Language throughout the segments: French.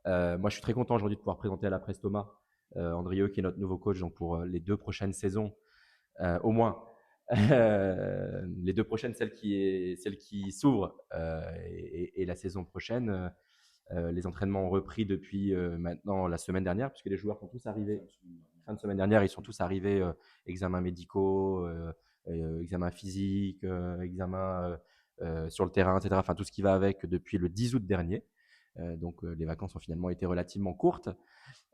Moi, je suis très content aujourd'hui de pouvoir présenter à la presse Thomas Andrieux, qui est notre nouveau coach donc pour les 2 prochaines saisons, au moins. Les 2 prochaines, celle qui s'ouvre et la saison prochaine. Les entraînements ont repris depuis maintenant la semaine dernière, puisque les joueurs sont tous arrivés. Fin de semaine dernière, ils sont tous arrivés, examens médicaux, examens physiques, examens sur le terrain, etc. Enfin, tout ce qui va avec depuis le 10 août dernier. Donc, les vacances ont finalement été relativement courtes.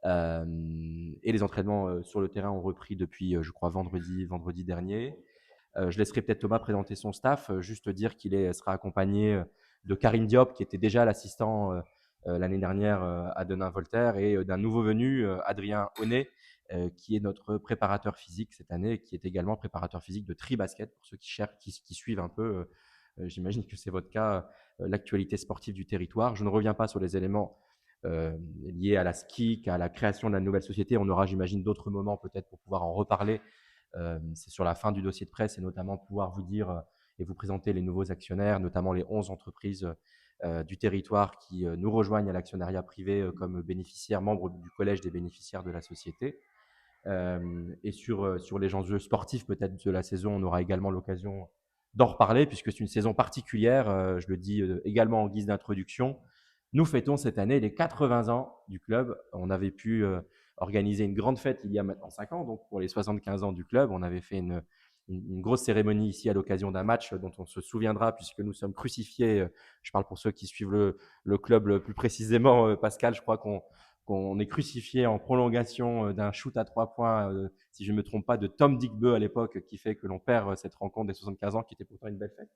Et les entraînements sur le terrain ont repris depuis, je crois, vendredi dernier. Je laisserai peut-être Thomas présenter son staff, juste dire qu'il sera accompagné de Karim Diop, qui était déjà l'assistant l'année dernière à Denain-Voltaire, et d'un nouveau venu, Adrien Honnet, qui est notre préparateur physique cette année, qui est également préparateur physique de Tribasket, pour ceux qui cherchent, qui suivent un peu. J'imagine que c'est votre cas, l'actualité sportive du territoire. Je ne reviens pas sur les éléments liés à la SKIC, à la création de la nouvelle société. On aura, j'imagine, d'autres moments peut-être pour pouvoir en reparler. C'est sur la fin du dossier de presse et notamment pouvoir vous dire et vous présenter les nouveaux actionnaires, notamment les 11 entreprises du territoire qui nous rejoignent à l'actionnariat privé comme bénéficiaires, membres du collège des bénéficiaires de la société. Et sur les enjeux sportifs peut-être de la saison, on aura également l'occasion d'en reparler puisque c'est une saison particulière. Je le dis également en guise d'introduction. Nous fêtons cette année les 80 ans du club. On avait pu organiser une grande fête il y a maintenant 5 ans, donc pour les 75 ans du club. On avait fait une grosse cérémonie ici à l'occasion d'un match dont on se souviendra puisque nous sommes crucifiés. Je parle pour ceux qui suivent le club plus précisément. Pascal, je crois qu'on est crucifié en prolongation d'un shoot à 3 points, si je ne me trompe pas, de Tom Digbeu à l'époque, qui fait que l'on perd cette rencontre des 75 ans, qui était pourtant une belle fête.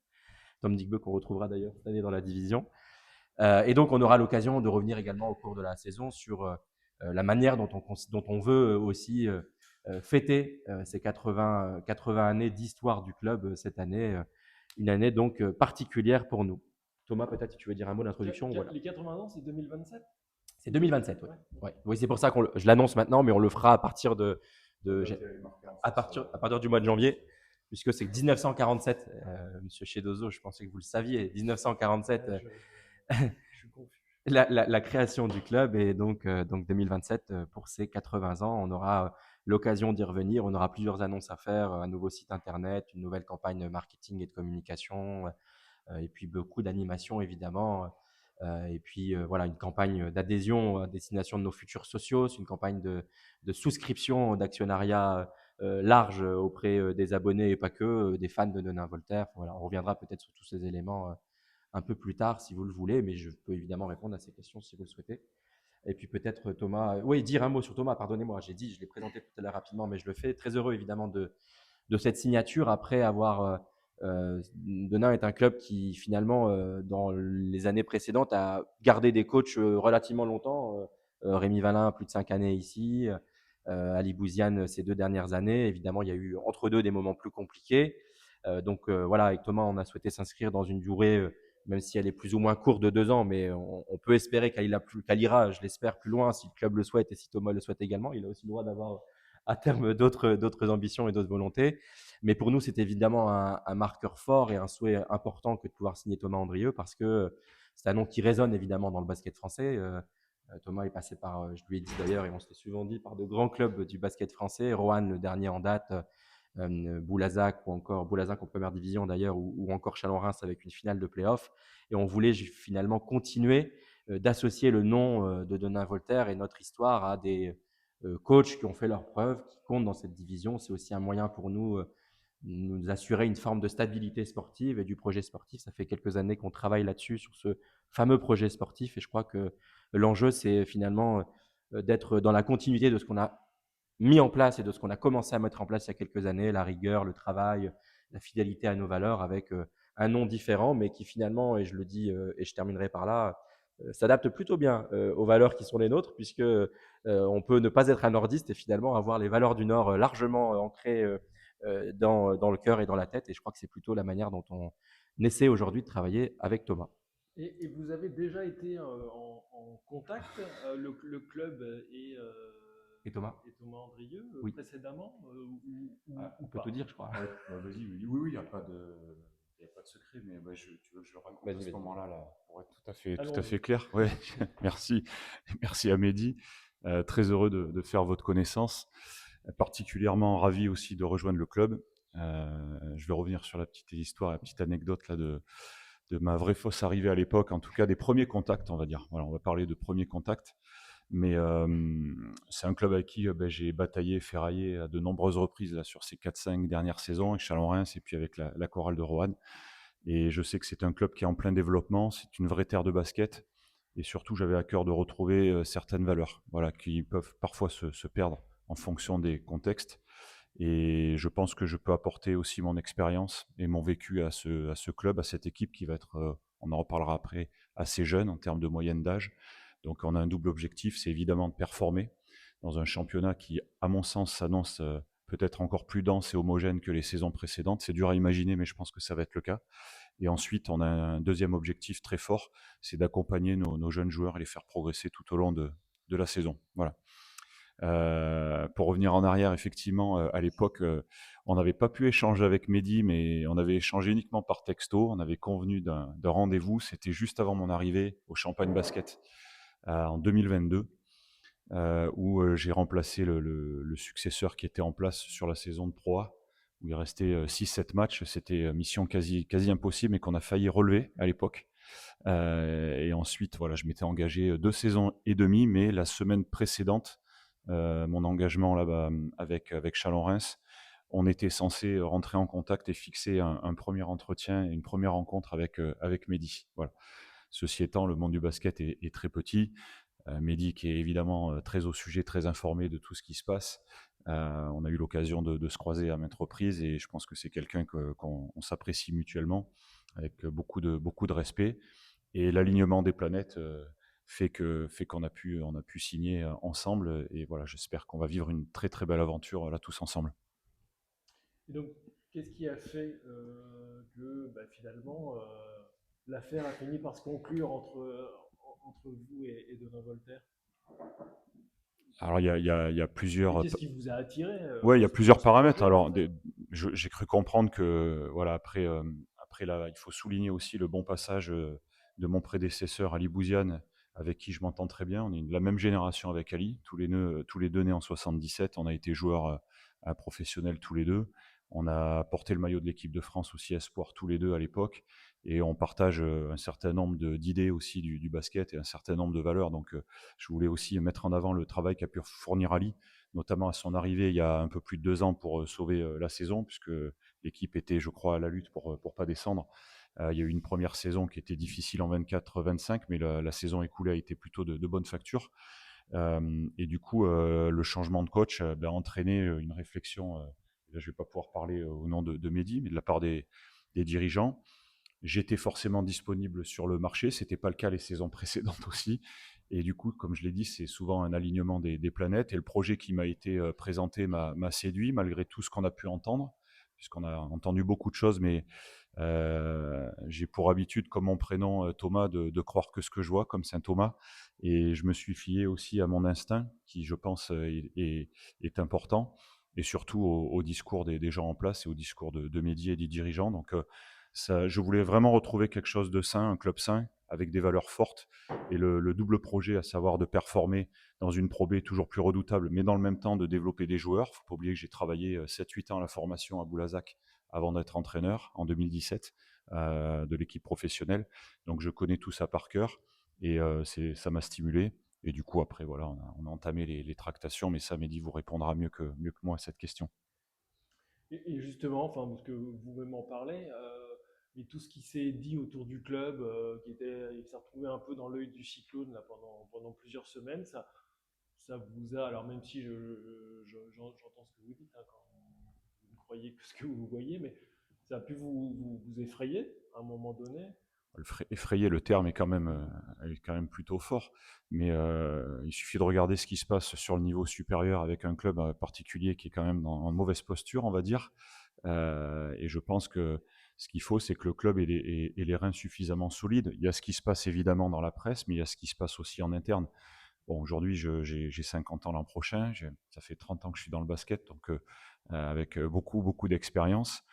Tom Digbeu qu'on retrouvera d'ailleurs cette année dans la division. Et donc, on aura l'occasion de revenir également au cours de la saison sur la manière dont on veut aussi fêter ces 80 années d'histoire du club cette année. Une année donc particulière pour nous. Thomas, peut-être si tu veux dire un mot d'introduction. Voilà. Les 80 ans, c'est 2027. C'est 2027, oui. Ouais. Ouais. Oui, c'est pour ça je l'annonce maintenant, mais on le fera à partir de à partir du mois de janvier, puisque c'est 1947, Monsieur Chedozo, je pensais que vous le saviez, 1947, Je suis confus. la création du club, et donc 2027 pour ses 80 ans. On aura l'occasion d'y revenir, on aura plusieurs annonces à faire, un nouveau site internet, une nouvelle campagne marketing et de communication, et puis beaucoup d'animation évidemment. Et puis voilà, une campagne d'adhésion à destination de nos futurs sociaux, c'est une campagne de souscription d'actionnariat large auprès des abonnés et pas que, des fans de Denain Voltaire. Voilà, on reviendra peut-être sur tous ces éléments un peu plus tard si vous le voulez, mais je peux évidemment répondre à ces questions si vous le souhaitez. Et puis peut-être Thomas, oui, dire un mot sur Thomas, pardonnez-moi, j'ai dit, je l'ai présenté tout à l'heure rapidement, mais je le fais. Très heureux évidemment de cette signature après avoir. Denain est un club qui finalement, dans les années précédentes, a gardé des coachs relativement longtemps. Rémi Valin, plus de 5 années ici. Ali Bouziane, ces 2 dernières années. Évidemment, il y a eu entre deux des moments plus compliqués. Donc voilà, avec Thomas, on a souhaité s'inscrire dans une durée, même si elle est plus ou moins courte, de 2 ans, mais on peut espérer qu'elle ira, je l'espère, plus loin si le club le souhaite et si Thomas le souhaite également. Il a aussi le droit d'avoir à terme d'autres ambitions et d'autres volontés. Mais pour nous, c'est évidemment un marqueur fort et un souhait important que de pouvoir signer Thomas Andrieux parce que c'est un nom qui résonne évidemment dans le basket français. Thomas est passé par, je lui ai dit d'ailleurs, et on se l'est souvent dit, par de grands clubs du basket français. Roanne, le dernier en date, Boulazac ou encore Boulazac en première division d'ailleurs, ou encore Chalon-Reims avec une finale de play-off. Et on voulait finalement continuer d'associer le nom de Denain Voltaire et notre histoire à des coachs qui ont fait leurs preuves, qui comptent dans cette division. C'est aussi un moyen pour nous assurer une forme de stabilité sportive et du projet sportif. Ça fait quelques années qu'on travaille là-dessus, sur ce fameux projet sportif. Et je crois que l'enjeu, c'est finalement d'être dans la continuité de ce qu'on a mis en place et de ce qu'on a commencé à mettre en place il y a quelques années, la rigueur, le travail, la fidélité à nos valeurs, avec un nom différent, mais qui finalement, et je le dis et je terminerai par là, s'adapte plutôt bien aux valeurs qui sont les nôtres, puisque on peut ne pas être un nordiste et finalement avoir les valeurs du Nord largement ancrées dans le cœur et dans la tête. Et je crois que c'est plutôt la manière dont on essaie aujourd'hui de travailler avec Thomas. Et vous avez déjà été en contact, le club Et Thomas? et Thomas Andrieux, Oui. précédemment, On ou peut tout pas? dire, je crois. Ouais, vas-y, oui, oui, il n'y a pas de. Il n'y a pas de secret, mais ouais, tu veux que je le raconte à Vas-y, ce vas-y. moment-là, là, pour être tout à Allons-y. fait clair. Ouais, merci. Merci à Mehdi. Très heureux de faire votre connaissance. Particulièrement ravi aussi de rejoindre le club. Je vais revenir sur la petite histoire, la petite anecdote là de ma vraie fausse arrivée à l'époque, en tout cas des premiers contacts, on va dire. Voilà, on va parler de premiers contacts. Mais c'est un club avec qui j'ai bataillé, ferraillé à de nombreuses reprises là, sur ces 4-5 dernières saisons, avec Chalon-Reims et puis avec la chorale de Roanne. Et je sais que c'est un club qui est en plein développement, c'est une vraie terre de basket. Et surtout, j'avais à cœur de retrouver certaines valeurs, voilà, qui peuvent parfois se perdre en fonction des contextes. Et je pense que je peux apporter aussi mon expérience et mon vécu à ce club, à cette équipe qui va être, on en reparlera après, assez jeune en termes de moyenne d'âge. Donc on a un double objectif, c'est évidemment de performer dans un championnat qui, à mon sens, s'annonce peut-être encore plus dense et homogène que les saisons précédentes. C'est dur à imaginer, mais je pense que ça va être le cas. Et ensuite, on a un deuxième objectif très fort, c'est d'accompagner nos jeunes joueurs et les faire progresser tout au long de la saison. Voilà. Pour revenir en arrière, effectivement, à l'époque, on n'avait pas pu échanger avec Mehdi, mais on avait échangé uniquement par texto. On avait convenu d'un rendez-vous. C'était juste avant mon arrivée au Champagne Basket en 2022, où j'ai remplacé le successeur qui était en place sur la saison de Pro A, où il restait 6-7 matchs. C'était mission quasi impossible, mais qu'on a failli relever à l'époque. Et ensuite, voilà, je m'étais engagé 2 saisons et demie, mais la semaine précédente, mon engagement là-bas avec Chalon-Reims, on était censé rentrer en contact et fixer un premier entretien et une première rencontre avec Mehdi. Voilà. Ceci étant, le monde du basket est très petit. Mehdi, qui est évidemment très au sujet, très informé de tout ce qui se passe. On a eu l'occasion de se croiser à maintes reprises et je pense que c'est quelqu'un qu'on s'apprécie mutuellement avec beaucoup de respect. Et l'alignement des planètes fait qu'on a pu signer ensemble. Et voilà, j'espère qu'on va vivre une très très belle aventure là tous ensemble. Et donc, qu'est-ce qui a fait que finalement l'affaire a fini par se conclure entre vous et Denis Voltaire? Alors il y a Et plusieurs, qu'est-ce qui vous a attiré ouais, il y a dans plusieurs ce paramètres. projet en Alors fait? j'ai cru comprendre que voilà après là, il faut souligner aussi le bon passage de mon prédécesseur Ali Bouziane, avec qui je m'entends très bien. On est de la même génération avec Ali, tous les deux nés en 77. On a été joueurs professionnels tous les deux. On a porté le maillot de l'équipe de France aussi espoir tous les deux à l'époque, et on partage un certain nombre d'idées aussi du basket et un certain nombre de valeurs. Donc je voulais aussi mettre en avant le travail qu'a pu fournir Ali, notamment à son arrivée il y a un peu plus de 2 ans pour sauver la saison, puisque l'équipe était, je crois, à la lutte pour pas descendre. Il y a eu une première saison qui était difficile en 24-25, mais la saison écoulée a été plutôt de bonne facture. Et du coup, le changement de coach a entraîné une réflexion. Là, je ne vais pas pouvoir parler au nom de Mehdi, mais de la part des dirigeants. J'étais forcément disponible sur le marché, ce n'était pas le cas les saisons précédentes aussi. Et du coup, comme je l'ai dit, c'est souvent un alignement des planètes. Et le projet qui m'a été présenté m'a séduit, malgré tout ce qu'on a pu entendre, puisqu'on a entendu beaucoup de choses, mais j'ai pour habitude, comme mon prénom Thomas, de croire que ce que je vois, comme Saint Thomas. Et je me suis fié aussi à mon instinct, qui, je pense, est important, et surtout au discours des gens en place et au discours de Mehdi et des dirigeants. Donc, ça, je voulais vraiment retrouver quelque chose de sain, un club sain, avec des valeurs fortes, et le double projet, à savoir de performer dans une Pro B toujours plus redoutable, mais dans le même temps de développer des joueurs. Il ne faut pas oublier que j'ai travaillé 7-8 ans à la formation à Boulazac avant d'être entraîneur en 2017 de l'équipe professionnelle. Donc je connais tout ça par cœur, et ça m'a stimulé. Et du coup, après, voilà, on a entamé les tractations, mais ça, Mehdi vous répondra mieux que moi à cette question. Et justement, enfin, parce que vous-même en parlez, mais tout ce qui s'est dit autour du club, il s'est retrouvé un peu dans l'œil du cyclone là, pendant plusieurs semaines, ça vous a, alors même si j'entends ce que vous dites, hein, quand vous ne croyez que ce que vous voyez, mais ça a pu vous effrayer à un moment donné? Effrayer, le terme est quand même plutôt fort, mais il suffit de regarder ce qui se passe sur le niveau supérieur avec un club particulier qui est quand même en mauvaise posture, on va dire. Et je pense que ce qu'il faut, c'est que le club ait les reins suffisamment solides. Il y a ce qui se passe évidemment dans la presse, mais il y a ce qui se passe aussi en interne. Bon, aujourd'hui, j'ai 50 ans l'an prochain, ça fait 30 ans que je suis dans le basket, donc avec beaucoup d'expérience.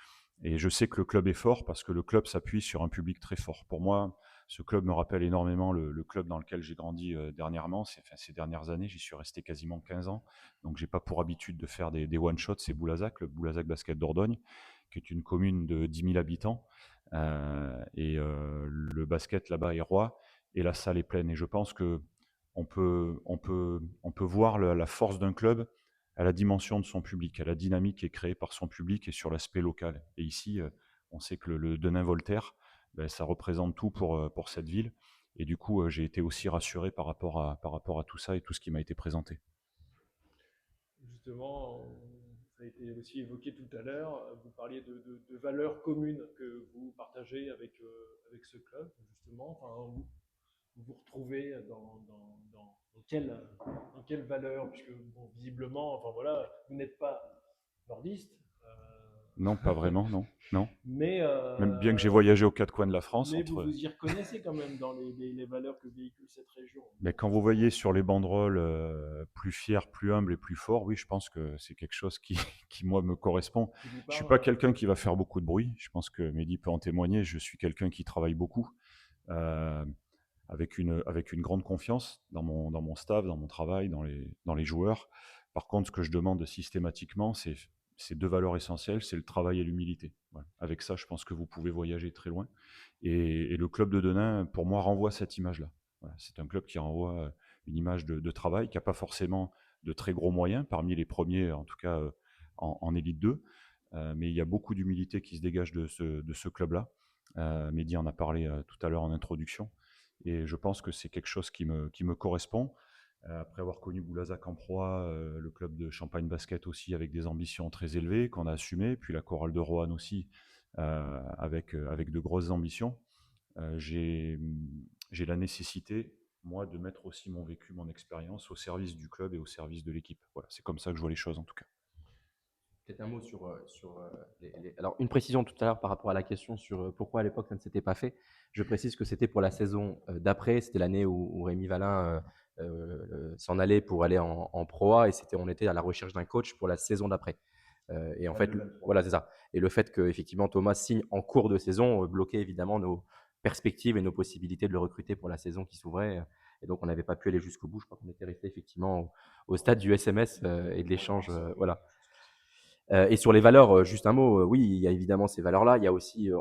Et je sais que le club est fort parce que le club s'appuie sur un public très fort. Pour moi, ce club me rappelle énormément le club dans lequel j'ai grandi dernièrement. Ces dernières années, j'y suis resté quasiment 15 ans. Donc, j'ai pas pour habitude de faire des one-shots. C'est Boulazac, le Boulazac Basket Dordogne, qui est une commune de 10 000 habitants. Le basket là-bas est roi et la salle est pleine. Et je pense que on peut voir la force d'un club à la dimension de son public, à la dynamique qui est créée par son public et sur l'aspect local. Et ici, on sait que le Denain-Voltaire, ben, ça représente tout pour cette ville. Et du coup, j'ai été aussi rassuré par rapport à tout ça et tout ce qui m'a été présenté. Justement, ça a été aussi évoqué tout à l'heure, vous parliez de valeurs communes que vous partagez avec ce club, justement. Enfin, vous vous retrouvez dans quelle valeur, puisque bon, visiblement, enfin voilà, vous n'êtes pas nordiste, Non, pas vraiment, non. Non. mais, Même bien que j'ai voyagé aux quatre coins de la France, mais vous entre. vous y reconnaissez quand même dans les valeurs que véhicule cette région. Mais quand vous voyez sur les banderoles plus fier, plus humble et plus fort, oui, je pense que c'est quelque chose qui, qui, moi, me correspond. Qui vous Je suis parle, pas quelqu'un qui va faire beaucoup de bruit. Je pense que Mehdi peut en témoigner. Je suis quelqu'un qui travaille beaucoup, euh, avec une grande confiance dans mon staff, dans mon travail, dans les joueurs. Par contre, ce que je demande systématiquement, c'est deux valeurs essentielles, c'est le travail et l'humilité. Voilà. Avec ça, je pense que vous pouvez voyager très loin. Et le club de Denain, pour moi, renvoie cette image-là. Voilà, c'est un club qui renvoie une image de travail, qui n'a pas forcément de très gros moyens, parmi les premiers, en tout cas en Élite 2. Mais il y a beaucoup d'humilité qui se dégage de ce club-là. Mehdi en a parlé tout à l'heure en introduction. Et je pense que c'est quelque chose qui me correspond. Après avoir connu Boulazac en proie, le club de Champagne Basket aussi, avec des ambitions très élevées, qu'on a assumées, puis la chorale de Roanne aussi, avec de grosses ambitions. J'ai la nécessité, moi, de mettre aussi mon vécu, mon expérience au service du club et au service de l'équipe. Voilà, c'est comme ça que je vois les choses en tout cas. Peut-être un mot Alors, une précision tout à l'heure par rapport à la question sur pourquoi à l'époque ça ne s'était pas fait. Je précise que c'était pour la saison d'après. C'était l'année où Rémi Valin s'en allait pour aller en Pro A et on était à la recherche d'un coach pour la saison d'après. Et en fait, voilà, c'est ça. Et le fait que effectivement Thomas signe en cours de saison bloquait évidemment nos perspectives et nos possibilités de le recruter pour la saison qui s'ouvrait. Et donc, on n'avait pas pu aller jusqu'au bout. Je crois qu'on était resté effectivement au stade du SMS et de l'échange. Voilà. Et sur les valeurs, juste un mot, oui, il y a évidemment ces valeurs-là. Il y a aussi,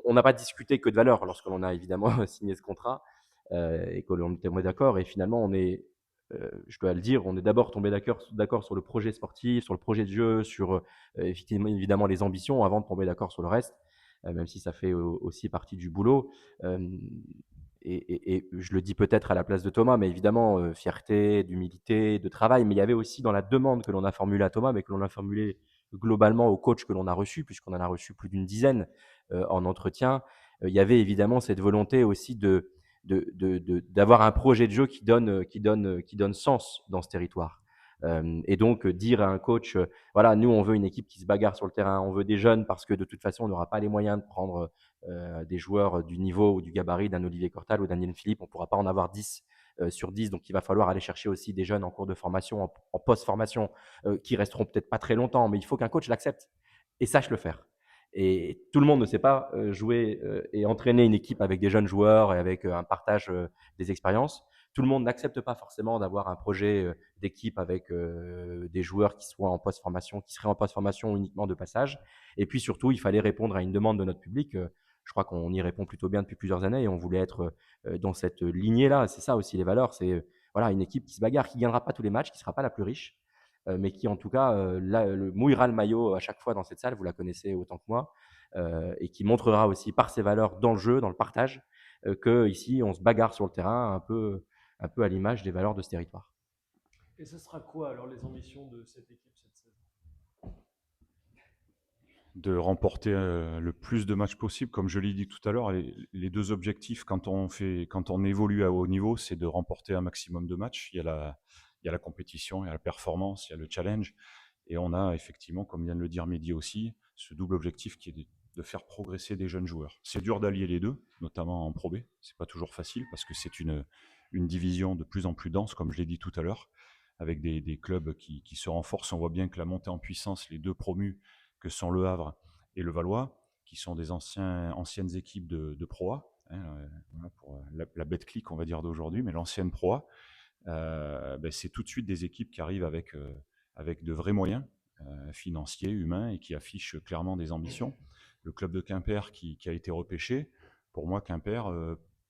on n'a pas discuté que de valeurs lorsque l'on a évidemment signé ce contrat et que l'on était d'accord. Et finalement, je dois le dire, on est d'abord tombé d'accord sur le projet sportif, sur le projet de jeu, sur évidemment les ambitions avant de tomber d'accord sur le reste, même si ça fait aussi partie du boulot. Et je le dis peut-être à la place de Thomas, mais évidemment, fierté, d'humilité, de travail. Mais il y avait aussi dans la demande que l'on a formulée à Thomas, mais que l'on a formulée globalement aux coachs que l'on a reçus, puisqu'on en a reçu plus d'une dizaine en entretien, il y avait évidemment cette volonté aussi d'avoir un projet de jeu qui donne sens dans ce territoire. Et donc, dire à un coach, voilà, nous, on veut une équipe qui se bagarre sur le terrain, on veut des jeunes parce que de toute façon, on n'aura pas les moyens de prendre des joueurs du niveau ou du gabarit d'un Olivier Cortal ou d'un Yann Philippe, on ne pourra pas en avoir 10 sur 10, donc il va falloir aller chercher aussi des jeunes en cours de formation, en post-formation, qui resteront peut-être pas très longtemps, mais il faut qu'un coach l'accepte et sache le faire. Et tout le monde ne sait pas jouer et entraîner une équipe avec des jeunes joueurs et avec un partage des expériences. Tout le monde n'accepte pas forcément d'avoir un projet d'équipe avec des joueurs qui soient en post-formation, qui seraient en post-formation uniquement de passage. Et puis surtout, il fallait répondre à une demande de notre public. Je crois qu'on y répond plutôt bien depuis plusieurs années et on voulait être dans cette lignée-là. C'est ça aussi les valeurs. C'est voilà, une équipe qui se bagarre, qui ne gagnera pas tous les matchs, qui ne sera pas la plus riche, mais qui en tout cas mouillera le maillot à chaque fois dans cette salle, vous la connaissez autant que moi, et qui montrera aussi par ses valeurs dans le jeu, dans le partage, que ici on se bagarre sur le terrain un peu à l'image des valeurs de ce territoire. Et ce sera quoi alors les ambitions de cette équipe cette saison? De remporter le plus de matchs possible. Comme je l'ai dit tout à l'heure, les deux objectifs quand on évolue à haut niveau, c'est de remporter un maximum de matchs. Il y a la compétition, il y a la performance, il y a le challenge. Et on a effectivement, comme vient de le dire Mehdi aussi, ce double objectif qui est de faire progresser des jeunes joueurs. C'est dur d'allier les deux, notamment en Pro B. C'est pas toujours facile parce que c'est une division de plus en plus dense, comme je l'ai dit tout à l'heure, avec des clubs qui se renforcent. On voit bien que la montée en puissance, les deux promus que sont Le Havre et Levallois, qui sont des anciennes équipes de Pro A, hein, voilà, pour la Betclic, on va dire, d'aujourd'hui, mais l'ancienne Pro A. C'est tout de suite des équipes qui arrivent avec de vrais moyens financiers, humains, et qui affichent clairement des ambitions. Le club de Quimper qui a été repêché, pour moi, Quimper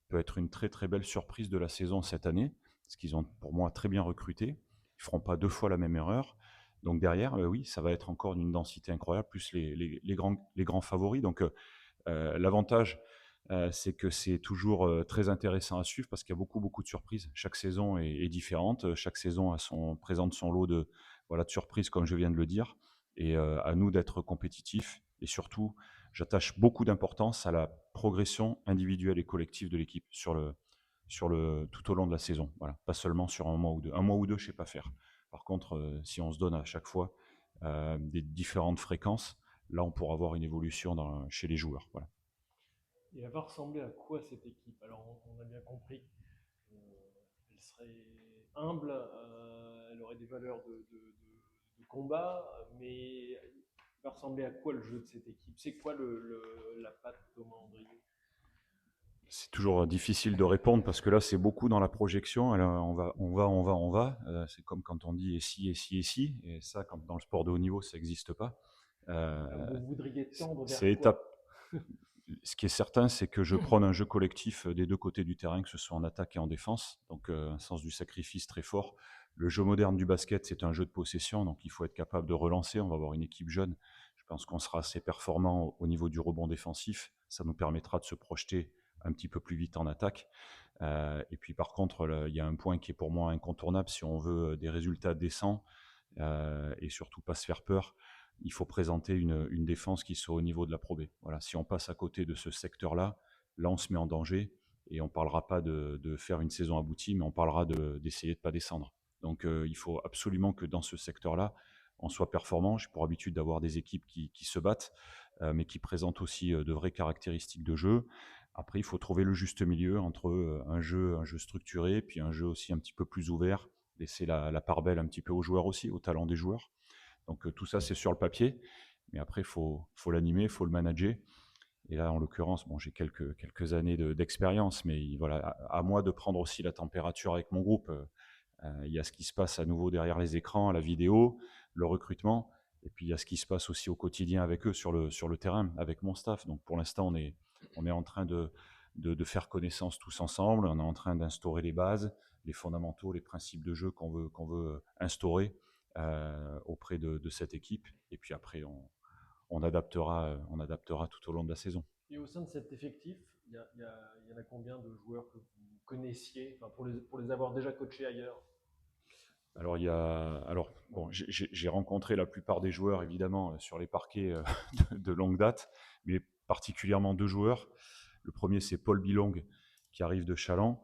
peut être une très très belle surprise de la saison cette année, parce qu'ils ont pour moi très bien recruté. Ils ne feront pas 2 fois la même erreur. Donc derrière, oui, ça va être encore d'une densité incroyable, plus les grands favoris. Donc l'avantage, c'est que c'est toujours très intéressant à suivre parce qu'il y a beaucoup, beaucoup de surprises. Chaque saison est différente. Chaque saison présente son lot de surprises, comme je viens de le dire. Et à nous d'être compétitifs. Et surtout, j'attache beaucoup d'importance à la progression individuelle et collective de l'équipe tout au long de la saison. Voilà. Pas seulement sur un mois ou deux. Un mois ou deux, je ne sais pas faire. Par contre, si on se donne à chaque fois des différentes fréquences, là, on pourra avoir une évolution chez les joueurs. Voilà. Et elle va ressembler à quoi cette équipe? Alors, on a bien compris qu'elle serait humble, elle aurait des valeurs de combat, mais elle va ressembler à quoi le jeu de cette équipe? C'est quoi la patte Thomas Andrieux? C'est toujours difficile de répondre parce que là, c'est beaucoup dans la projection. Alors, on va. C'est comme quand on dit et si, et si, et si. Et ça, dans le sport de haut niveau, ça n'existe pas. Vous voudriez tendre vers C'est quoi? étape. Ce qui est certain, c'est que je prône un jeu collectif des deux côtés du terrain, que ce soit en attaque et en défense. Donc, un sens du sacrifice très fort. Le jeu moderne du basket, c'est un jeu de possession. Donc, il faut être capable de relancer. On va avoir une équipe jeune. Je pense qu'on sera assez performant au niveau du rebond défensif. Ça nous permettra de se projeter un petit peu plus vite en attaque. Et puis, par contre, il y a un point qui est pour moi incontournable si on veut des résultats décents et surtout pas se faire peur. Il faut présenter une défense qui soit au niveau de la Pro B. Voilà, si on passe à côté de ce secteur-là, là, on se met en danger et on ne parlera pas de faire une saison aboutie, mais on parlera d'essayer de ne pas descendre. Donc, il faut absolument que dans ce secteur-là, on soit performant. J'ai pour habitude d'avoir des équipes qui se battent, mais qui présentent aussi de vraies caractéristiques de jeu. Après, il faut trouver le juste milieu entre un jeu structuré, puis un jeu aussi un petit peu plus ouvert, laisser la part belle un petit peu aux joueurs aussi, au talent des joueurs. Donc tout ça, c'est sur le papier, mais après, il faut l'animer, il faut le manager. Et là, en l'occurrence, bon, j'ai quelques années d'expérience, mais voilà, à moi de prendre aussi la température avec mon groupe. Il y a ce qui se passe à nouveau derrière les écrans, la vidéo, le recrutement, et puis il y a ce qui se passe aussi au quotidien avec eux sur le terrain, avec mon staff. Donc pour l'instant, on est en train de faire connaissance tous ensemble, on est en train d'instaurer les bases, les fondamentaux, les principes de jeu qu'on veut instaurer auprès de cette équipe. Et puis après, on adaptera tout au long de la saison. Et au sein de cet effectif, il y en a combien de joueurs que vous connaissiez, enfin, pour les avoir déjà coachés ailleurs? Alors, bon, j'ai rencontré la plupart des joueurs, évidemment, sur les parquets de longue date, mais particulièrement 2 joueurs. Le premier, c'est Paul Bilong, qui arrive de Challans.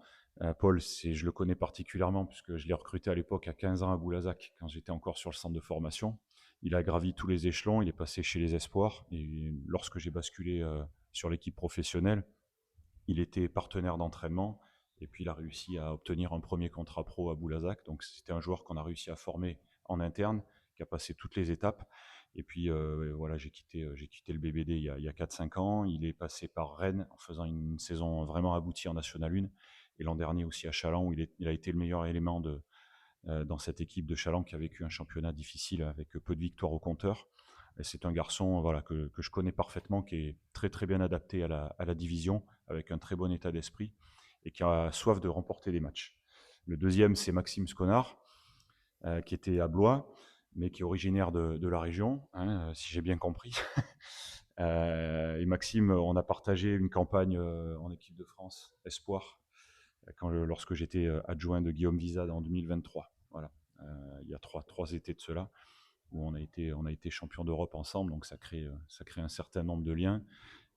Paul, je le connais particulièrement puisque je l'ai recruté à l'époque à 15 ans à Boulazac, quand j'étais encore sur le centre de formation. Il a gravi tous les échelons, il est passé chez les Espoirs, et lorsque j'ai basculé sur l'équipe professionnelle, il était partenaire d'entraînement, et puis il a réussi à obtenir un premier contrat pro à Boulazac. Donc c'était un joueur qu'on a réussi à former en interne, qui a passé toutes les étapes. Et puis voilà, j'ai quitté le BBD il y a 4-5 ans. Il est passé par Rennes en faisant une saison vraiment aboutie en National 1. Et l'an dernier aussi à Challans, où il a été le meilleur élément dans cette équipe de Challans qui a vécu un championnat difficile avec peu de victoires au compteur. Et c'est un garçon voilà, que je connais parfaitement, qui est très très bien adapté à la division, avec un très bon état d'esprit et qui a soif de remporter des matchs. Le deuxième, c'est Maxime Sconard, qui était à Blois, mais qui est originaire de la région, hein, si j'ai bien compris. Et Maxime, on a partagé une campagne en équipe de France Espoir lorsque j'étais adjoint de Guillaume Vizade en 2023. Voilà, il y a trois étés de cela, où on a été champion d'Europe ensemble, donc ça crée un certain nombre de liens.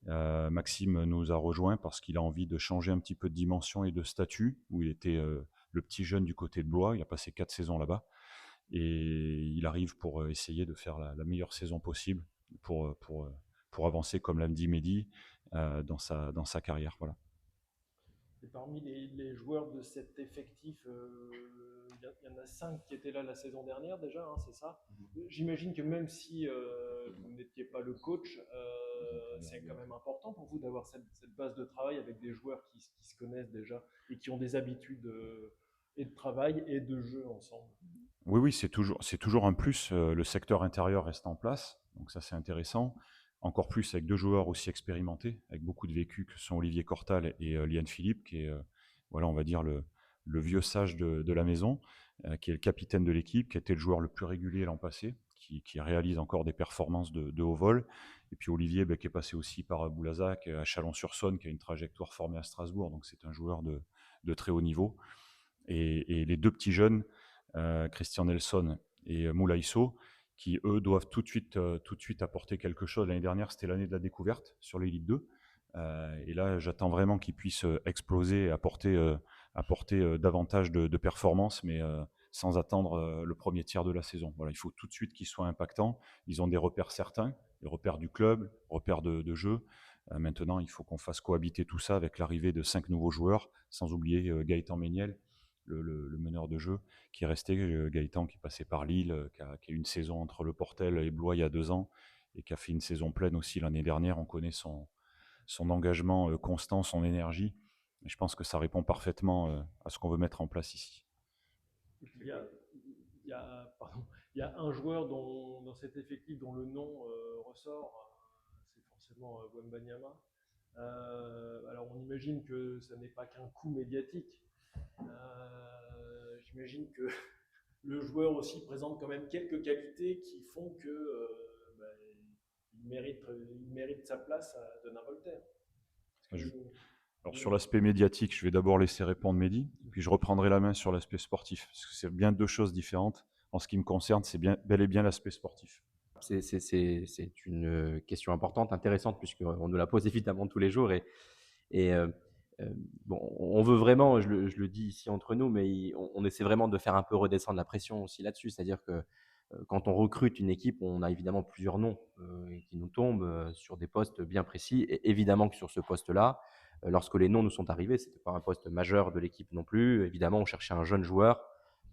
Maxime nous a rejoints parce qu'il a envie de changer un petit peu de dimension et de statut, où il était le petit jeune du côté de Blois. Il a passé 4 saisons là-bas, et il arrive pour essayer de faire la meilleure saison possible pour avancer, comme l'a dit Mehdi, dans sa carrière. Voilà. Et parmi les joueurs de cet effectif, il y en a 5 qui étaient là la saison dernière déjà, hein, c'est ça? J'imagine que même si vous n'étiez pas le coach, c'est quand même important pour vous d'avoir cette base de travail avec des joueurs qui se connaissent déjà et qui ont des habitudes et de travail et de jeu ensemble. Oui, oui, c'est toujours un plus. Le secteur intérieur reste en place, donc ça c'est intéressant. Encore plus avec 2 joueurs aussi expérimentés, avec beaucoup de vécu, que sont Olivier Cortal et Liane Philippe, qui est, voilà, on va dire le vieux sage de la maison, qui est le capitaine de l'équipe, qui a été le joueur le plus régulier l'an passé, qui réalise encore des performances de haut vol. Et puis Olivier, qui est passé aussi par Boulazac, à Chalon-sur-Saône, qui a une trajectoire formée à Strasbourg, donc c'est un joueur de très haut niveau. Et les 2 petits jeunes, Christian Nelson et Moulay Sow, qui eux doivent tout de suite apporter quelque chose. L'année dernière, c'était l'année de la découverte sur l'élite 2. Et là, j'attends vraiment qu'ils puissent exploser et apporter davantage de performances, mais sans attendre le premier tiers de la saison. Voilà, il faut tout de suite qu'ils soient impactants. Ils ont des repères certains, les repères du club, repères de jeu. Maintenant, il faut qu'on fasse cohabiter tout ça avec l'arrivée de 5 nouveaux joueurs, sans oublier Gaëtan Méniel, le meneur de jeu, qui est resté, Gaëtan, qui passait par Lille, qui a eu une saison entre Le Portel et Blois il y a 2 ans, et qui a fait une saison pleine aussi l'année dernière. On connaît son engagement constant, son énergie. Et je pense que ça répond parfaitement à ce qu'on veut mettre en place ici. Il y a, pardon, il y a un joueur dans cet effectif dont le nom ressort, c'est forcément Wembanyama. Alors on imagine que ça n'est pas qu'un coup médiatique. J'imagine que le joueur aussi présente quand même quelques qualités qui font que il mérite sa place à Denain Voltaire. Je, Alors sur l'aspect médiatique, je vais d'abord laisser répondre Mehdi, puis je reprendrai la main sur l'aspect sportif, parce que c'est bien 2 choses différentes. En ce qui me concerne, c'est bel et bien l'aspect sportif. C'est une question importante, intéressante, puisqu'on nous la pose évidemment tous les jours. Et bon, on veut vraiment, je le dis ici entre nous, mais on essaie vraiment de faire un peu redescendre la pression aussi là-dessus. C'est-à-dire que quand on recrute une équipe, on a évidemment plusieurs noms qui nous tombent sur des postes bien précis. Et évidemment que sur ce poste-là, lorsque les noms nous sont arrivés, ce n'était pas un poste majeur de l'équipe non plus. Évidemment, on cherchait un jeune joueur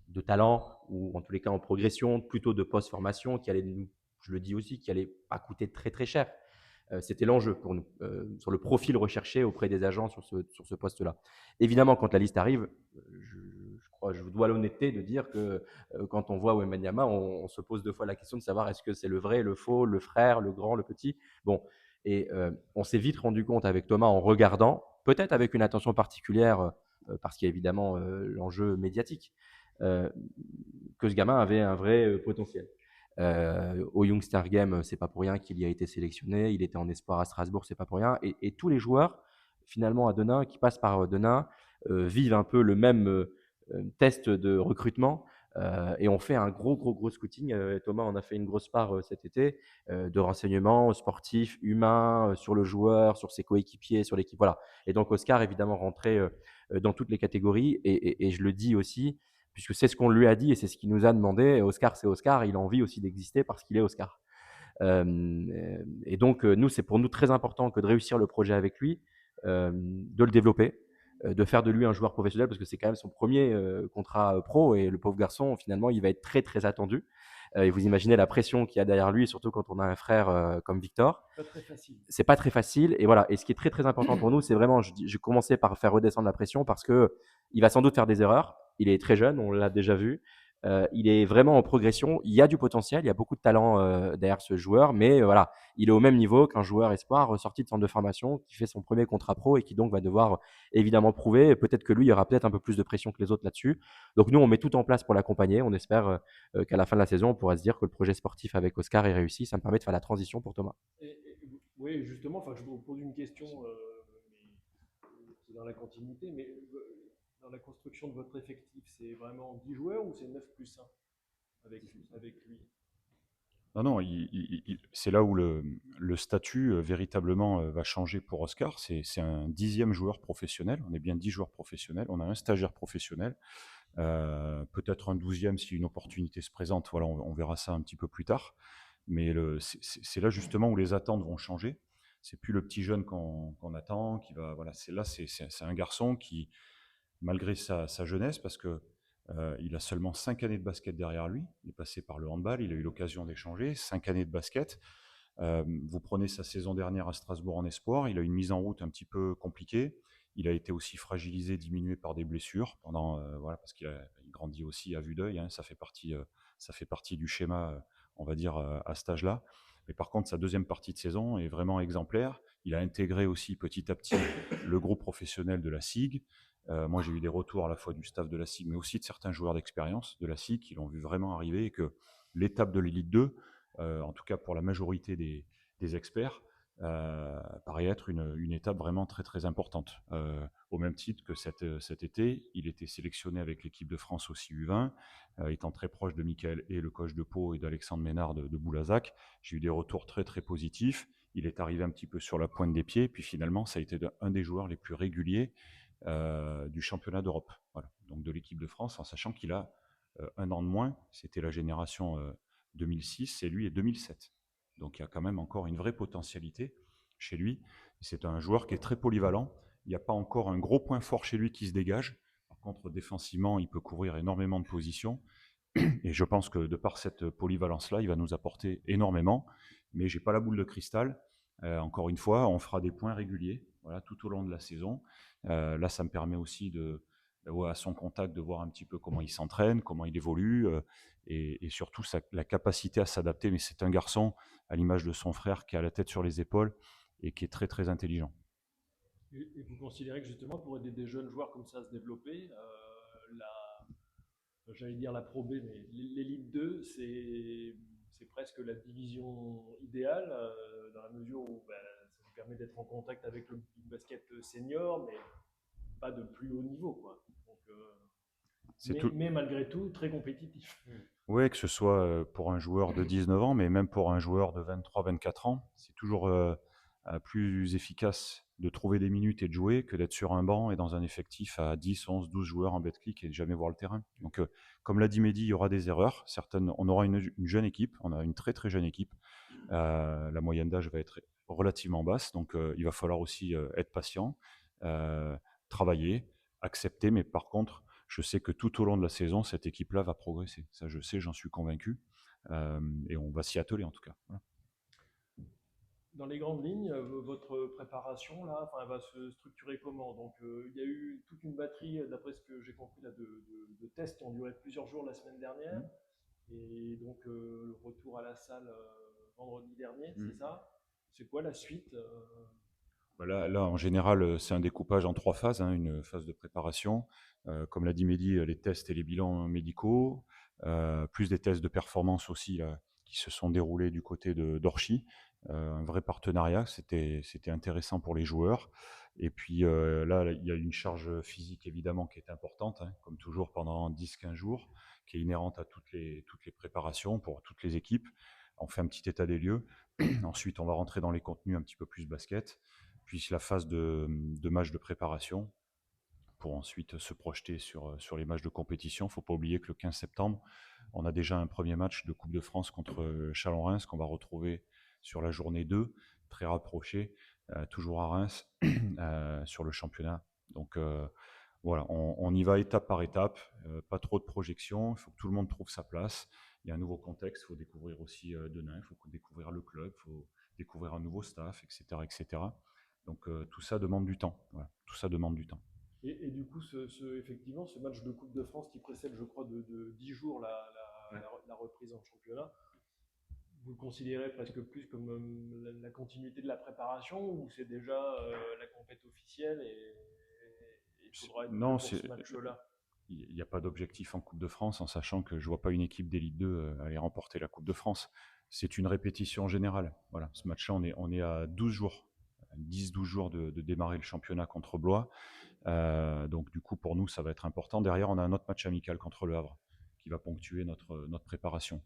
de talent ou en tous les cas en progression, plutôt de post-formation qui allait nous, je le dis aussi, qui allait pas coûter très très cher. C'était l'enjeu pour nous, sur le profil recherché auprès des agents sur ce poste-là. Évidemment, quand la liste arrive, je crois, je vous dois l'honnêteté de dire que quand on voit Wembanyama, on se pose 2 fois la question de savoir est-ce que c'est le vrai, le faux, le frère, le grand, le petit. Bon, et on s'est vite rendu compte avec Thomas en regardant, peut-être avec une attention particulière, parce qu'il y a évidemment l'enjeu médiatique, que ce gamin avait un vrai potentiel. Au Youngster Game, c'est pas pour rien qu'il y a été sélectionné. Il était en espoir à Strasbourg, c'est pas pour rien. Et tous les joueurs, finalement, à Denain, qui passent par Denain, vivent un peu le même test de recrutement. Et on fait un gros scouting. Thomas en a fait une grosse part cet été, de renseignements sportifs, humains, sur le joueur, sur ses coéquipiers, sur l'équipe. Voilà. Et donc Oscar, évidemment, rentrait dans toutes les catégories. Et je le dis aussi, puisque c'est ce qu'on lui a dit et c'est ce qu'il nous a demandé. Oscar, c'est Oscar, il a envie aussi d'exister parce qu'il est Oscar. Et donc, nous, c'est pour nous très important que de réussir le projet avec lui, de le développer, de faire de lui un joueur professionnel, parce que c'est quand même son premier contrat pro, et le pauvre garçon, finalement, il va être très, très attendu. Et vous imaginez la pression qu'il y a derrière lui, surtout quand on a un frère comme Victor. Pas très facile. C'est pas très facile. Et voilà. Et ce qui est très, très important pour nous, c'est vraiment, je commençais par faire redescendre la pression parce que il va sans doute faire des erreurs. Il est très jeune, on l'a déjà vu. Il est vraiment en progression. Il y a du potentiel, il y a beaucoup de talent derrière ce joueur, mais voilà, il est au même niveau qu'un joueur espoir ressorti de centre de formation qui fait son premier contrat pro et qui donc va devoir évidemment prouver. Et peut-être que lui, il y aura peut-être un peu plus de pression que les autres là-dessus. Donc nous, on met tout en place pour l'accompagner. On espère qu'à la fin de la saison, on pourra se dire que le projet sportif avec Oscar est réussi. Ça me permet de faire la transition pour Thomas. Oui, justement, enfin, je vous pose une question qui est dans la continuité, mais dans la construction de votre effectif, c'est vraiment 10 joueurs ou c'est 9 plus 1 avec lui? Non, c'est là où le statut véritablement va changer pour Oscar. C'est un 10e joueur professionnel. On est bien 10 joueurs professionnels. On a un stagiaire professionnel. Peut-être un 12e si une opportunité se présente. Voilà, on verra ça un petit peu plus tard. Mais c'est là justement où les attentes vont changer. C'est plus le petit jeune qu'on attend, qui va. Voilà, c'est un garçon qui, malgré sa jeunesse, parce que Il a seulement 5 années de basket derrière lui. Il est passé par le handball, il a eu l'occasion d'échanger. 5 années de basket. Vous prenez sa saison dernière à Strasbourg en espoir, il a une mise en route un petit peu compliquée. Il a été aussi fragilisé, diminué par des blessures pendant, voilà, parce qu'il il grandit aussi à vue d'œil. Hein, ça fait partie du schéma, on va dire, à cet âge-là. Mais par contre, sa deuxième partie de saison est vraiment exemplaire. Il a intégré aussi petit à petit le groupe professionnel de la SIG. Moi, j'ai eu des retours à la fois du staff de la SIG, mais aussi de certains joueurs d'expérience de la SIG qui l'ont vu vraiment arriver et que l'étape de l'élite 2, en tout cas pour la majorité des experts, paraît être une étape vraiment très très importante. Au même titre que cet été, il était sélectionné avec l'équipe de France aussi U20, étant très proche de Michael et le coach de Pau et d'Alexandre Ménard de Boulazac. J'ai eu des retours très très positifs. Il est arrivé un petit peu sur la pointe des pieds, puis finalement, ça a été un des joueurs les plus réguliers du championnat d'Europe, voilà. Donc de l'équipe de France, en sachant qu'il a un an de moins. C'était la génération 2006 et lui est 2007. Donc il y a quand même encore une vraie potentialité chez lui. C'est un joueur qui est très polyvalent. Il n'y a pas encore un gros point fort chez lui qui se dégage. Par contre, défensivement, il peut couvrir énormément de positions. Et je pense que de par cette polyvalence-là, il va nous apporter énormément. Mais j'ai pas la boule de cristal. Encore une fois, on fera des points réguliers, voilà, tout au long de la saison. Là, ça me permet aussi à son contact de voir un petit peu comment il s'entraîne, comment il évolue, et surtout la capacité à s'adapter. Mais c'est un garçon, à l'image de son frère, qui a la tête sur les épaules et qui est très très intelligent. Et vous considérez que justement pour aider des jeunes joueurs comme ça à se développer, j'allais dire la Pro B, mais l'élite 2, c'est presque la division idéale, dans la mesure où ben, ça vous permet d'être en contact avec le basket senior, mais pas de plus haut niveau, quoi. Donc, C'est tout. mais malgré tout, très compétitif. Oui, que ce soit pour un joueur de 19 ans, mais même pour un joueur de 23-24 ans, c'est toujours plus efficace de trouver des minutes et de jouer que d'être sur un banc et dans un effectif à 10, 11, 12 joueurs en betclic et de jamais voir le terrain. Donc, comme l'a dit Mehdi, il y aura des erreurs. Certaines, on aura une jeune équipe, on a une très très jeune équipe. La moyenne d'âge va être relativement basse, donc il va falloir aussi être patient, euh, travailler, accepter, mais par contre, je sais que tout au long de la saison, cette équipe-là va progresser. Ça, je sais, j'en suis convaincu. Et on va s'y atteler en tout cas. Voilà. Dans les grandes lignes, votre préparation là, enfin, elle va se structurer comment? Donc, il y a eu toute une batterie, d'après ce que j'ai compris, là, de tests qui ont duré plusieurs jours la semaine dernière. Mmh. Et donc, le retour à la salle vendredi dernier, c'est Mmh. ça? C'est quoi la suite? Là, en général, c'est un découpage en 3 phases, hein, une phase de préparation, comme l'a dit Mehdi, les tests et les bilans médicaux, plus des tests de performance aussi là, qui se sont déroulés du côté d'Orchi. Un vrai partenariat, c'était intéressant pour les joueurs. Et puis là, il y a une charge physique évidemment qui est importante, hein, comme toujours pendant 10-15 jours, qui est inhérente à toutes les préparations pour toutes les équipes. On fait un petit état des lieux. Ensuite, on va rentrer dans les contenus un petit peu plus basket, puis la phase de match de préparation pour ensuite se projeter sur les matchs de compétition. Il ne faut pas oublier que le 15 septembre, on a déjà un premier match de Coupe de France contre Chalon-Reims qu'on va retrouver sur la journée 2, très rapproché, toujours à Reims, sur le championnat. Donc voilà, on y va étape par étape, pas trop de projections, il faut que tout le monde trouve sa place. Il y a un nouveau contexte, il faut découvrir aussi Denain, il faut découvrir le club, il faut découvrir un nouveau staff, etc. etc. Donc tout ça demande du temps. Voilà, tout ça demande du temps. Et du coup, effectivement, ce match de Coupe de France qui précède, je crois, de 10 jours la reprise en championnat, vous le considérez presque plus comme la continuité de la préparation ou c'est déjà la compète officielle et il faudra être prêt Non, pour ce match-là? il n'y a pas d'objectif en Coupe de France, en sachant que je ne vois pas une équipe d'élite 2 aller remporter la Coupe de France. C'est une répétition générale. Voilà, ce match-là, on est à 12 jours, 10-12 jours de démarrer le championnat contre Blois. Donc du coup, pour nous, ça va être important. Derrière, on a un autre match amical contre Le Havre qui va ponctuer notre préparation.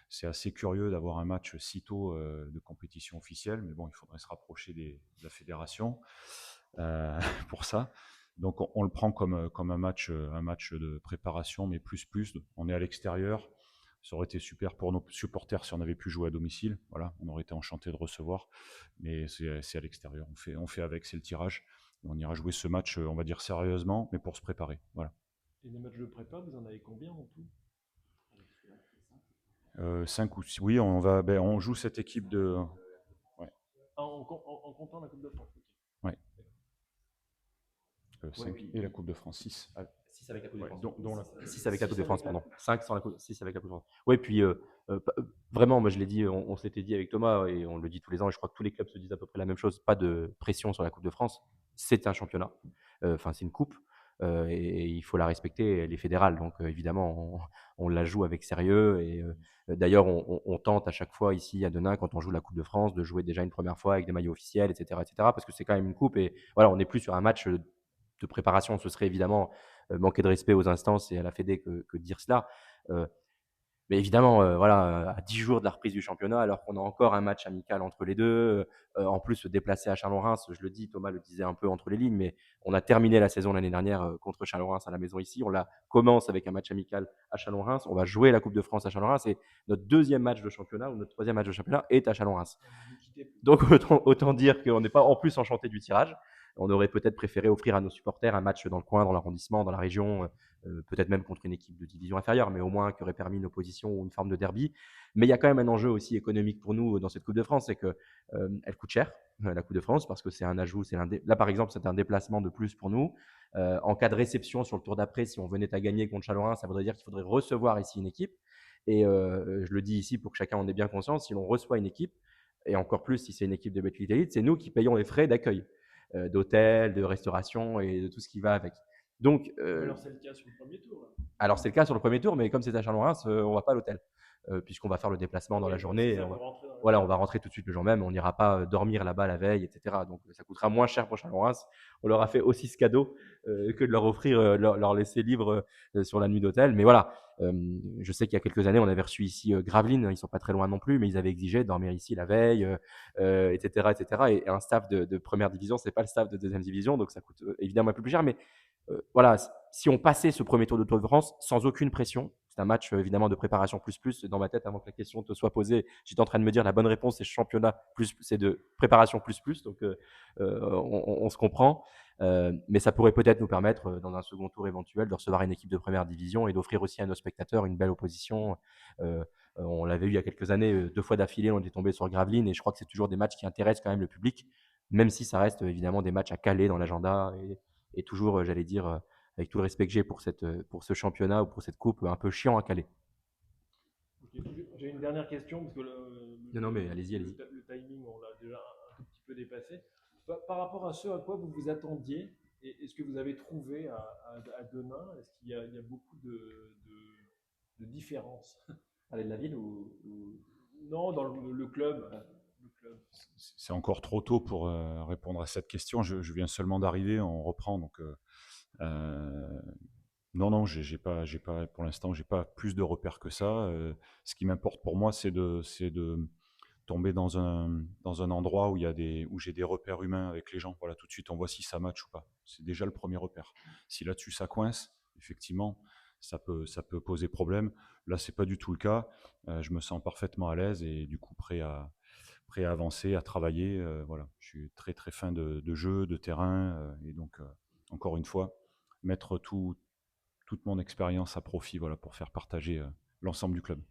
C'est assez curieux d'avoir un match si tôt de compétition officielle, mais bon, il faudrait se rapprocher de la fédération pour ça. Donc on le prend comme un match de préparation, mais plus. On est à l'extérieur. Ça aurait été super pour nos supporters si on avait pu jouer à domicile. Voilà, on aurait été enchanté de recevoir. Mais c'est à l'extérieur. On fait avec, c'est le tirage. Et on ira jouer ce match, on va dire sérieusement, mais pour se préparer. Voilà. Et les matchs de prépa, vous en avez combien en tout? 5 ou 6. Oui, on joue cette équipe de. Ouais, Ah, en comptant la Coupe de France. Ok. ouais. Ouais, 5 puis et la Coupe de France, 6. 6 avec la Coupe de Ouais, France. dont la. 6 avec la Coupe Six de avec France, la. pardon. 5 sans la Coupe, 6 avec la Coupe de France. Oui, puis vraiment, moi je l'ai dit, on s'était dit avec Thomas, et on le dit tous les ans, et je crois que tous les clubs se disent à peu près la même chose, pas de pression sur la Coupe de France. C'est un championnat, enfin c'est une coupe, et il faut la respecter, elle est fédérale. Donc évidemment, on la joue avec sérieux. Et d'ailleurs, on tente à chaque fois ici à Denain, quand on joue la Coupe de France, de jouer déjà une première fois avec des maillots officiels, etc., parce que c'est quand même une coupe. Et voilà, on n'est plus sur un match de préparation. Ce serait évidemment manquer de respect aux instances et à la Fédé que de dire cela. Euh, mais évidemment, voilà, à 10 jours de la reprise du championnat, alors qu'on a encore un match amical entre les deux, en plus se déplacer à Chalon-Reims, je le dis, Thomas le disait un peu entre les lignes, mais on a terminé la saison l'année dernière contre Chalon-Reims à la maison ici. On la commence avec un match amical à Chalon-Reims. On va jouer la Coupe de France à Chalon-Reims, et notre deuxième match de championnat ou notre troisième match de championnat est à Chalon-Reims. Ne quittez plus. Donc autant dire qu'on n'est pas en plus enchanté du tirage. On aurait peut-être préféré offrir à nos supporters un match dans le coin, dans l'arrondissement, dans la région, peut-être même contre une équipe de division inférieure, mais au moins qui aurait permis une opposition ou une forme de derby. Mais il y a quand même un enjeu aussi économique pour nous dans cette Coupe de France, c'est que elle coûte cher, la Coupe de France, parce que c'est un ajout. Là, par exemple, c'est un déplacement de plus pour nous. En cas de réception sur le tour d'après, si on venait à gagner contre Chalon-Reims, ça voudrait dire qu'il faudrait recevoir ici une équipe. Et je le dis ici pour que chacun en ait bien conscience, si l'on reçoit une équipe, et encore plus si c'est une équipe de Betclic Elite, c'est nous qui payons les frais d'accueil, d'hôtel, de restauration et de tout ce qui va avec. Donc, Alors c'est le cas sur le premier tour. Là. alors c'est le cas sur le premier tour, mais comme c'est à Chalon-Reims, on va pas à l'hôtel, puisqu'on va faire le déplacement dans la Oui, journée. c'est ça, On vous va, rentrez dans la voilà, on journée. va rentrer tout de suite le jour même. On n'ira pas dormir là-bas la veille, etc. Donc ça coûtera moins cher pour Chalon-Reims. On leur a fait aussi ce cadeau que de leur offrir, leur laisser libre sur la nuit d'hôtel. Mais voilà, je sais qu'il y a quelques années, on avait reçu ici Gravelines. Ils sont pas très loin non plus, mais ils avaient exigé de dormir ici la veille, etc., etc. Et un staff de première division, c'est pas le staff de deuxième division, donc ça coûte évidemment un peu plus cher. Mais voilà, si on passait ce premier tour de Tour de France sans aucune pression, c'est un match évidemment de préparation plus plus. Dans ma tête, avant que la question te soit posée, j'étais en train de me dire la bonne réponse c'est championnat plus, c'est de préparation plus plus. Donc on se comprend. Mais ça pourrait peut-être nous permettre, dans un second tour éventuel, de recevoir une équipe de première division et d'offrir aussi à nos spectateurs une belle opposition. On l'avait eu il y a quelques années, 2 fois d'affilée, on était tombé sur Gravelines, et je crois que c'est toujours des matchs qui intéressent quand même le public, même si ça reste évidemment des matchs à caler dans l'agenda. Et toujours, j'allais dire, avec tout le respect que j'ai pour ce championnat ou pour cette coupe, un peu chiant à caler. J'ai une dernière question, parce que Non, mais allez-y, allez-y. le timing, on l'a déjà un tout petit peu dépassé. Par rapport à ce à quoi vous vous attendiez, et ce que vous avez trouvé à Denain, est-ce qu'il y a beaucoup de différences? Parler de la ville Non, dans le club. Le club. C'est encore trop tôt pour répondre à cette question. Je viens seulement d'arriver, on reprend. Donc, non, pour l'instant, j'ai pas plus de repères que ça. Ce qui m'importe pour moi, c'est de tomber dans un endroit où où j'ai des repères humains avec les gens. Voilà, tout de suite, on voit si ça match ou pas. C'est déjà le premier repère. Si là-dessus ça coince, effectivement, ça peut poser problème. Là, c'est pas du tout le cas. Je me sens parfaitement à l'aise et du coup prêt à avancer, à travailler. Voilà, je suis très très fin de jeu, de terrain, et donc encore une fois, mettre toute mon expérience à profit, voilà, pour faire partager l'ensemble du club.